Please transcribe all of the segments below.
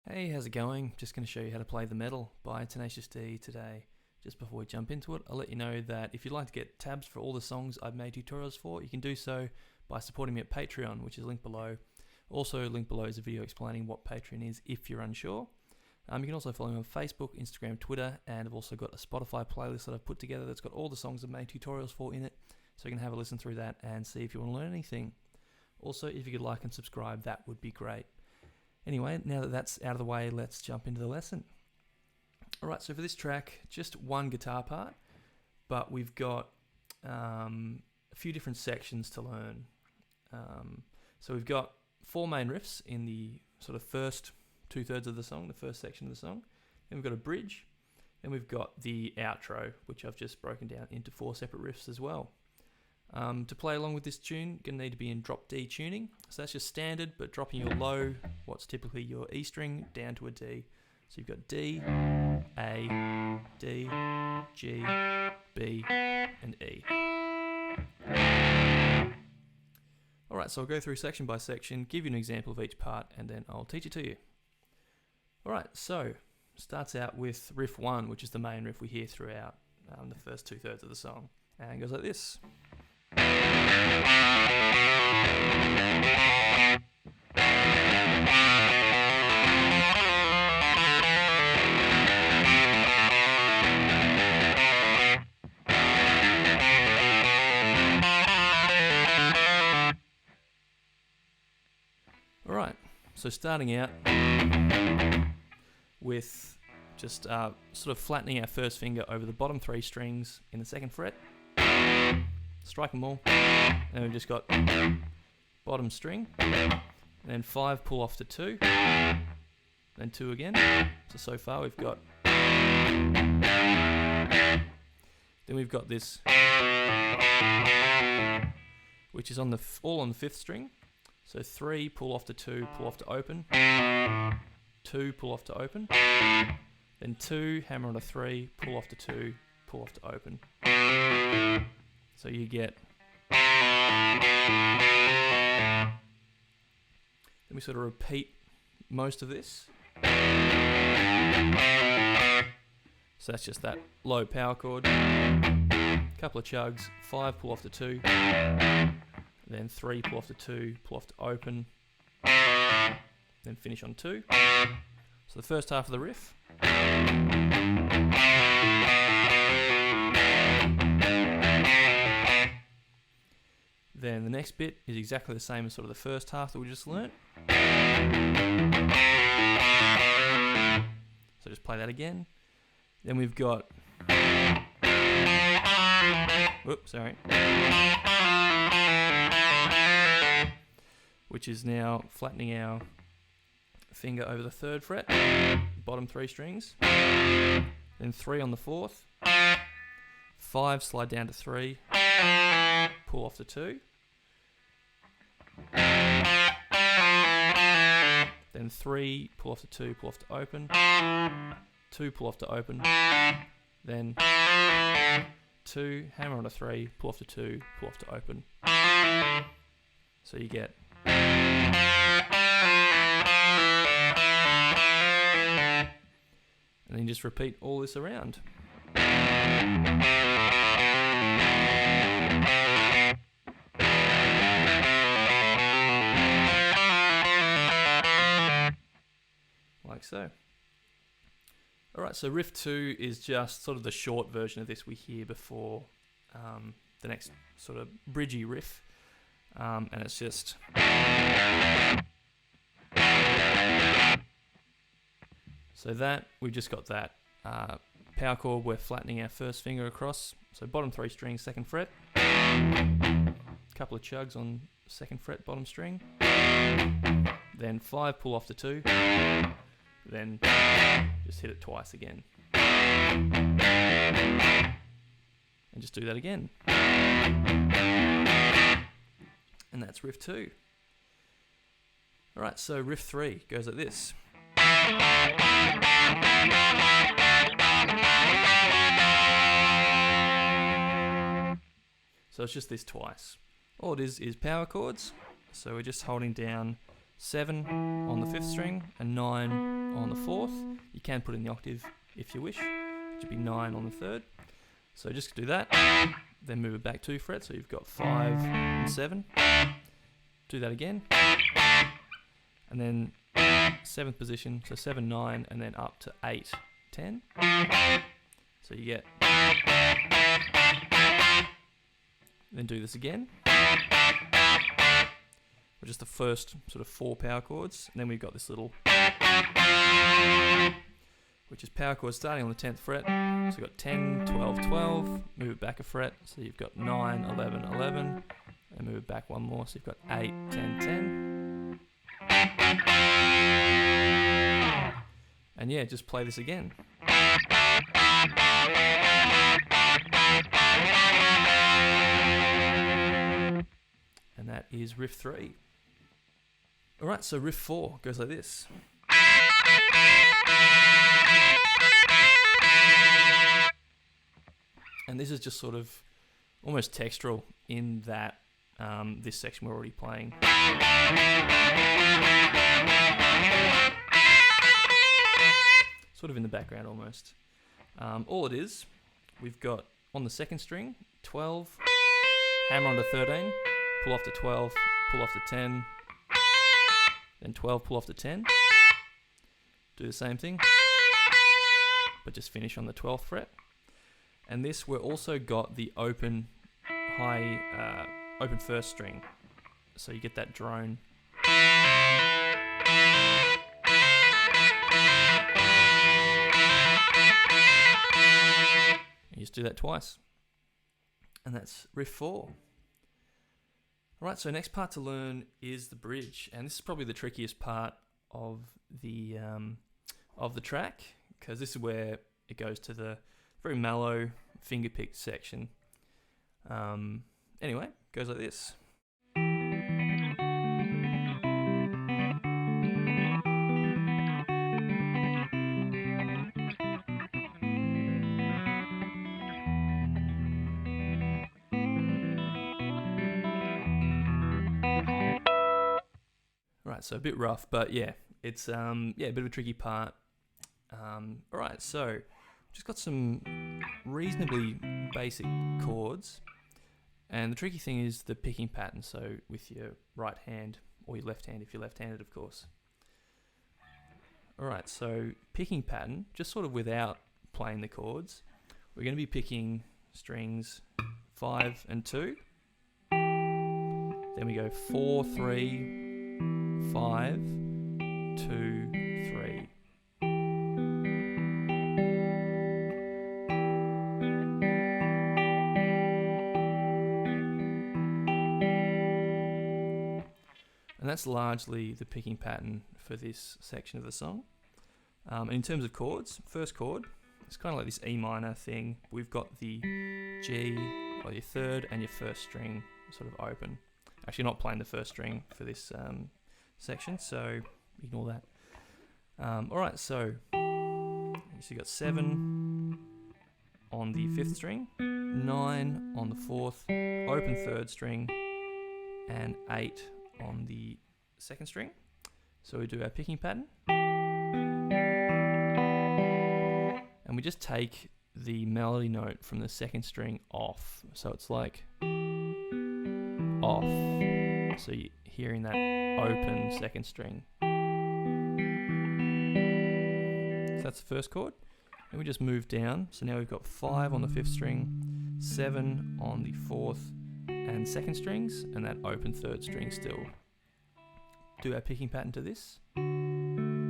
Hey, how's it going? Just going to show you how to play The Metal by Tenacious D today. Just before we jump into it, I'll let you know that if you'd like to get tabs for all the songs I've made tutorials for, you can do so by supporting me at Patreon, which is linked below. Also, linked below is a video explaining what Patreon is if you're unsure. You can also follow me on Facebook, Instagram, Twitter, and I've also got a Spotify playlist that I've put together that's got all the songs I've made tutorials for in it, so you can have a listen through that and see if you want to learn anything. Also, if you could like and subscribe, that would be great. Anyway, now that that's out of the way, let's jump into the lesson. Alright, so for this track, just one guitar part, but we've got a few different sections to learn. So we've got four main riffs in the sort of first two-thirds of the song, the first section of the song. Then we've got a bridge, and we've got the outro, which I've just broken down into four separate riffs as well. To play along with this tune, you're going to need to be in drop D tuning. So that's just standard, but dropping your low, what's typically your E string, down to a D. So you've got D, A, D, G, B, and E. Alright, so I'll go through section by section, give you an example of each part, and then I'll teach it to you. Alright, so starts out with riff 1, which is the main riff we hear throughout the first two-thirds of the song. And it goes like this. Alright, so starting out with just sort of flattening our first finger over the bottom three strings in the second fret. Strike them all, and we've just got bottom string, and then 5 pull off to 2, then 2 again. So far we've got, then we've got this, which is on the all on the 5th string. So 3 pull off to 2, pull off to open, 2 pull off to open, then 2 hammer on a 3, pull off to 2, pull off to open. So you get, then we sort of repeat most of this. So that's just that low power chord, couple of chugs, 5 pull off to 2, then 3 pull off to 2, pull off to open, then finish on 2. So the first half of the riff. Then the next bit is exactly the same as sort of the first half that we just learnt. So just play that again. Then we've got, whoops, sorry, which is now flattening our finger over the 3rd fret, bottom 3 strings, then 3 on the 4th, 5 slide down to 3, pull off to 2, then 3 pull off to 2, pull off to open, 2 pull off to open, then 2 hammer on a 3, pull off to 2, pull off to open. So you get, and then just repeat all this around. Like so. Alright, so riff 2 is just sort of the short version of this we hear before the next sort of bridgy riff. And it's just, so that, we've just got that power chord, we're flattening our first finger across, so bottom 3 strings, 2nd fret, couple of chugs on 2nd fret, bottom string, then 5 pull off to 2, then just hit it twice again, and just do that again, and that's riff 2. Alright, so riff 3 goes like this. So it's just this twice. All it is power chords. So we're just holding down 7 on the 5th string and 9 on the 4th. You can put in the octave if you wish, which would be 9 on the 3rd. So just do that, then move it back 2 frets, so you've got 5 and 7. Do that again, and then 7th position, so 7, 9, and then up to 8, 10. So you get, then do this again, which is the first sort of 4 power chords, and then we've got this little, which is power chords starting on the 10th fret. So you've got 10, 12, 12, move it back a fret, so you've got 9, 11, 11, and move it back one more, so you've got 8, 10, 10. And yeah, just play this again. And that is riff 3. Alright, so riff 4 goes like this. And this is just sort of almost textural in that this section we're already playing. Sort of in the background almost. All it is, we've got on the 2nd string, 12, hammer onto 13, pull off to 12, pull off to 10, then 12, pull off to 10. Do the same thing, but just finish on the 12th fret. And this, we're also got the open open 1st string, so you get that drone. You just do that twice, and that's riff 4. Alright, so next part to learn is the bridge, and this is probably the trickiest part of the track, because this is where it goes to the very mellow finger-picked section. Anyway, goes like this. Right, so a bit rough, but yeah, it's a bit of a tricky part. Alright, so just got some reasonably basic chords, and the tricky thing is the picking pattern, so with your right hand or your left hand if you're left-handed, of course. Alright, so picking pattern, just sort of without playing the chords, we're going to be picking strings 5 and 2, then we go 4, 3, 5, 2, 3. And that's largely the picking pattern for this section of the song. And in terms of chords, first chord, it's kind of like this E minor thing. We've got the G, or your 3rd and your 1st string sort of open. Actually not playing the 1st string for this section, so ignore that. Alright, so you've got 7 on the 5th string, 9 on the 4th, open 3rd string, and 8 on the 2nd string. So we do our picking pattern, and we just take the melody note from the 2nd string off, so it's like off, so you're hearing that open 2nd string. So that's the first chord, and we just move down, so now we've got 5 on the 5th string, 7 on the 4th and 2nd strings, and that open 3rd string still. Do our picking pattern to this, and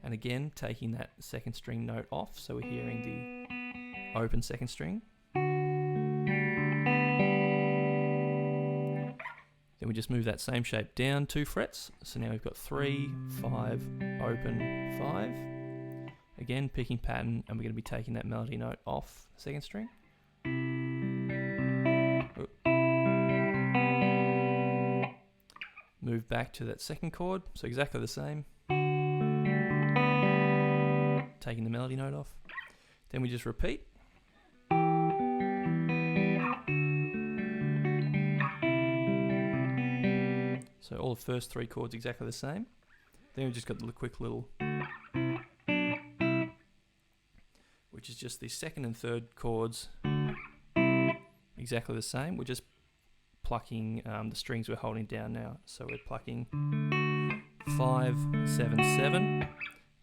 again taking that 2nd string note off, so we're hearing the open 2nd string. Then we just move that same shape down 2 frets, so now we've got 3, 5, open 5. Again, picking pattern, and we're going to be taking that melody note off the 2nd string. Move back to that 2nd chord, so exactly the same. Taking the melody note off. Then we just repeat. So So all the first 3 chords exactly the same. Then we've just got the quick little, which is just the second and third chords exactly the same. We're just plucking the strings we're holding down now. So we're plucking 5, 7, 7,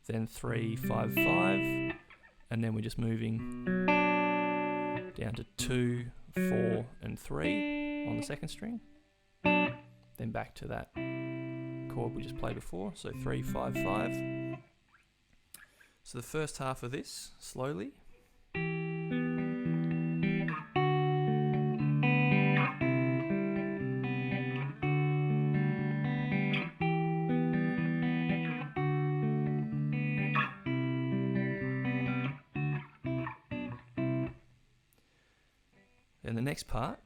then 3, 5, 5, and then we're just moving down to 2, 4, and 3 on the second string. Then back to that chord we just played before, so 3, 5, 5. So the first half of this, slowly. Then the next part.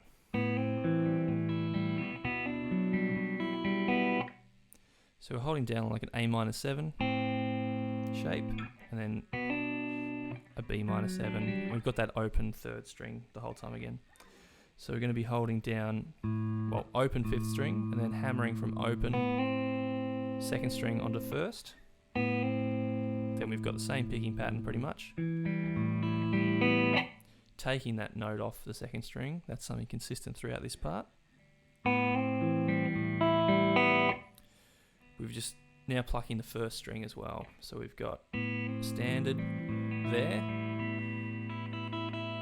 So we're holding down like an A minor 7 shape, and then a B minor 7. We've got that open third string the whole time again. So we're going to be holding down, well, open 5th string, and then hammering from open 2nd string onto 1st. Then we've got the same picking pattern pretty much. Taking that note off the 2nd string, that's something consistent throughout this part. We've just now plucking the 1st string as well. So we've got standard there.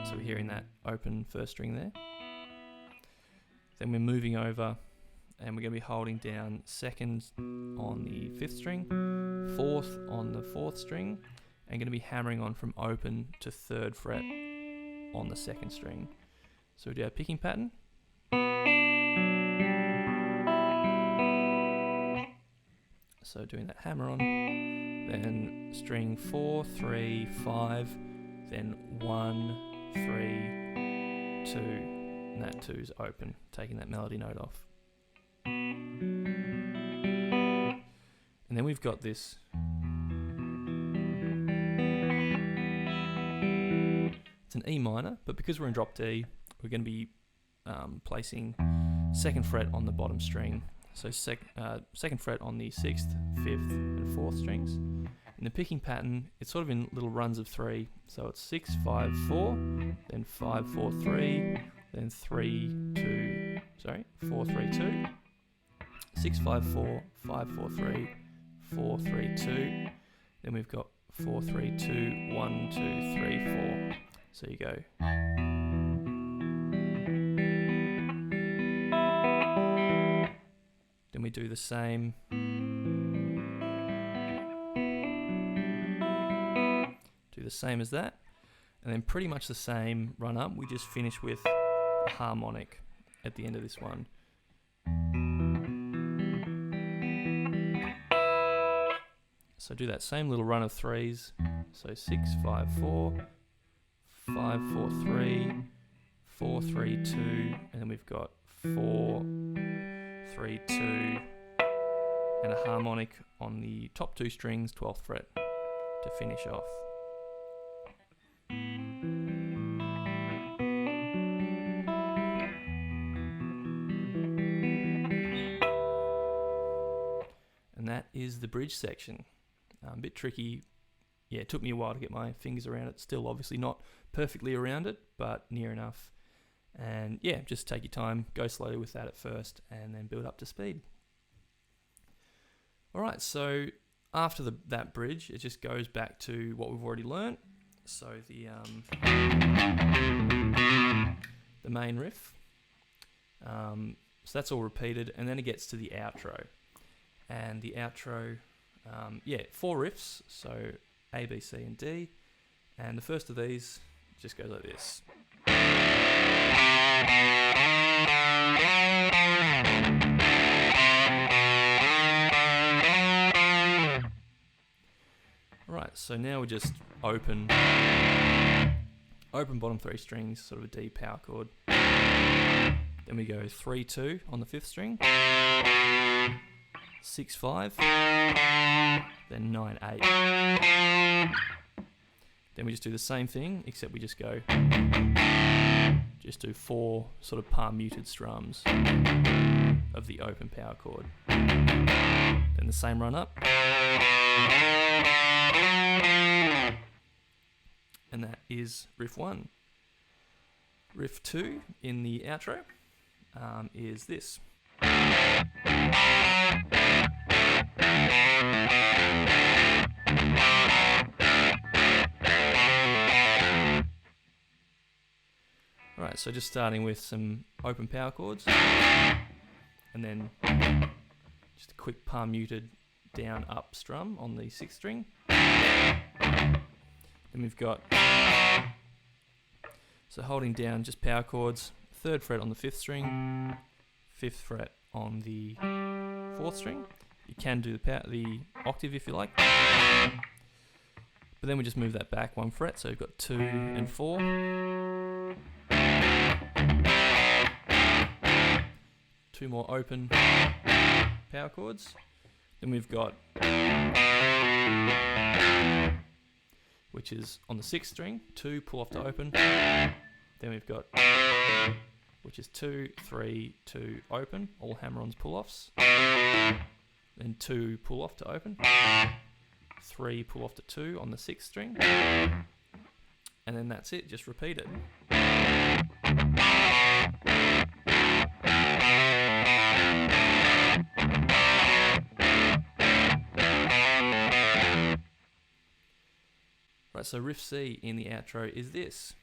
So we're hearing that open 1st string there. Then we're moving over and we're going to be holding down 2nd on the 5th string, 4th on the 4th string, and going to be hammering on from open to 3rd fret on the 2nd string. So we do our picking pattern. So doing that hammer on, then string 4, 3, 5, then 1, 3, 2, and that 2's open, taking that melody note off. And then we've got this. It's an E minor, but because we're in drop D, we're going to be placing 2nd fret on the bottom string. So 2nd fret on the 6th, 5th, and 4th strings. In the picking pattern, it's sort of in little runs of 3. So it's 6, 5, 4, then 5, 4, 3, then 3, 2, 4, 3, 2, 6, 5, 4, 5, 4, 3, 4, 3, 2. Then we've got 4, 3, 2, 1, 2, 3, 4. So you go. Then we do the same. Do the same as that. And then pretty much the same run up. We just finish with a harmonic at the end of this one. So do that same little run of 3s. So 6, 5, 4, 5, 4, 3, 4, 3, 2, and then we've got 4, 3, 2, and a harmonic on the top 2 strings, 12th fret, to finish off. And that is the bridge section. A bit tricky. Yeah, it took me a while to get my fingers around it. Still obviously not perfectly around it, but near enough. And yeah, just take your time, go slowly with that at first, and then build up to speed. Alright, so after that bridge, it just goes back to what we've already learnt. So the main riff. So that's all repeated, and then it gets to the outro. And the outro, 4 riffs, so A, B, C, and D. And the first of these just goes like this. Right, so now we just open bottom 3 strings, sort of a D power chord. Then we go 3, 2 on the 5th string, 6, 5, then 9, 8. Then we just do the same thing, except we just go, do 4 sort of palm muted strums. of the open power chord. Then the same run up. And that is riff 1. Riff 2 in the outro is this. Alright, so just starting with some open power chords, and then just a quick palm muted down up strum on the 6th string. Then we've got, so holding down just power chords, 3rd fret on the 5th string, 5th fret on the 4th string. You can do the octave if you like, but then we just move that back 1 fret, so we've got 2 and 4. 2 more open power chords. Then we've got, which is on the 6th string, 2 pull off to open. Then we've got, which is 2, 3, 2 open, all hammer-ons pull offs. Then 2 pull off to open. 3 pull off to 2 on the 6th string. And then that's it, just repeat it. Right, so riff C in the outro is this.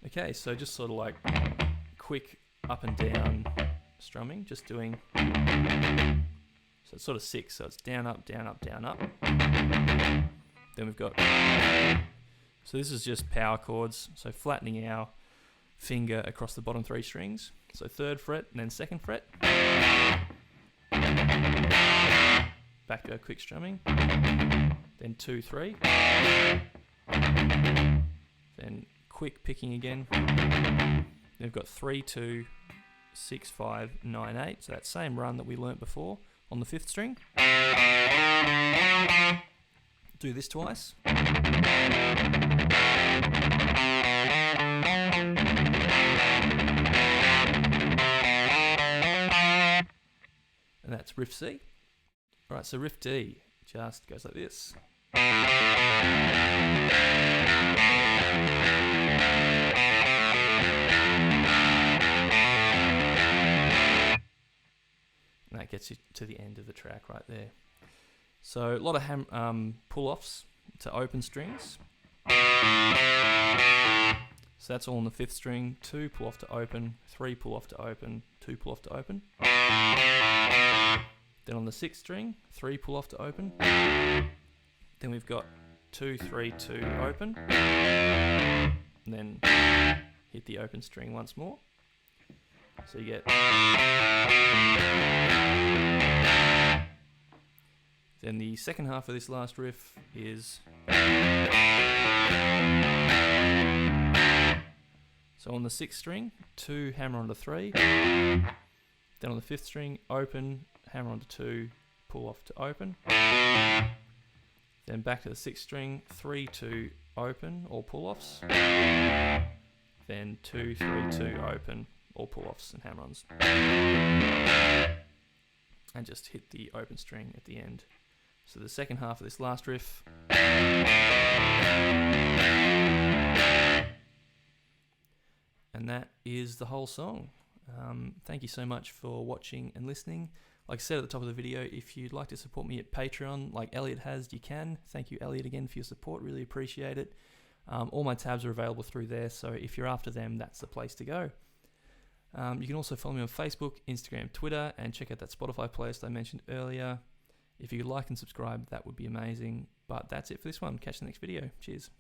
Okay, so just sort of like quick up and down strumming, just doing, so it's sort of 6, so it's down, up, down, up, down, up. Then we've got, so this is just power chords, so flattening our finger across the bottom 3 strings. So 3rd fret and then 2nd fret. Back to our quick strumming. Then 2, 3. Then quick picking again. Then we've got 3, 2, 6, 5, 9, 8. So that same run that we learnt before on the 5th string. Do this twice. And that's riff C. Alright, so riff D just goes like this. And that gets you to the end of the track right there. So a lot of pull-offs to open strings. So that's all on the 5th string. 2 pull off to open, 3 pull off to open, 2 pull off to open. Then on the 6th string, 3 pull off to open. Then we've got 2, 3, 2 open. And then hit the open string once more. So you get. Then the second half of this last riff is. So on the 6th string, 2 hammer onto 3. Then on the 5th string, open, hammer onto 2, pull off to open. Then back to the 6th string, 3, 2, open, all pull offs. Then 2, 3, 2, open, all pull offs and hammer ons. And just hit the open string at the end. So the second half of this last riff. And that is the whole song. Thank you so much for watching and listening. Like I said at the top of the video, if you'd like to support me at Patreon, like Elliot has, you can. Thank you, Elliot, again for your support. Really appreciate it. All my tabs are available through there, so if you're after them, that's the place to go. You can also follow me on Facebook, Instagram, Twitter, and check out that Spotify playlist I mentioned earlier. If you could like and subscribe, that would be amazing. But that's it for this one. Catch you in the next video. Cheers.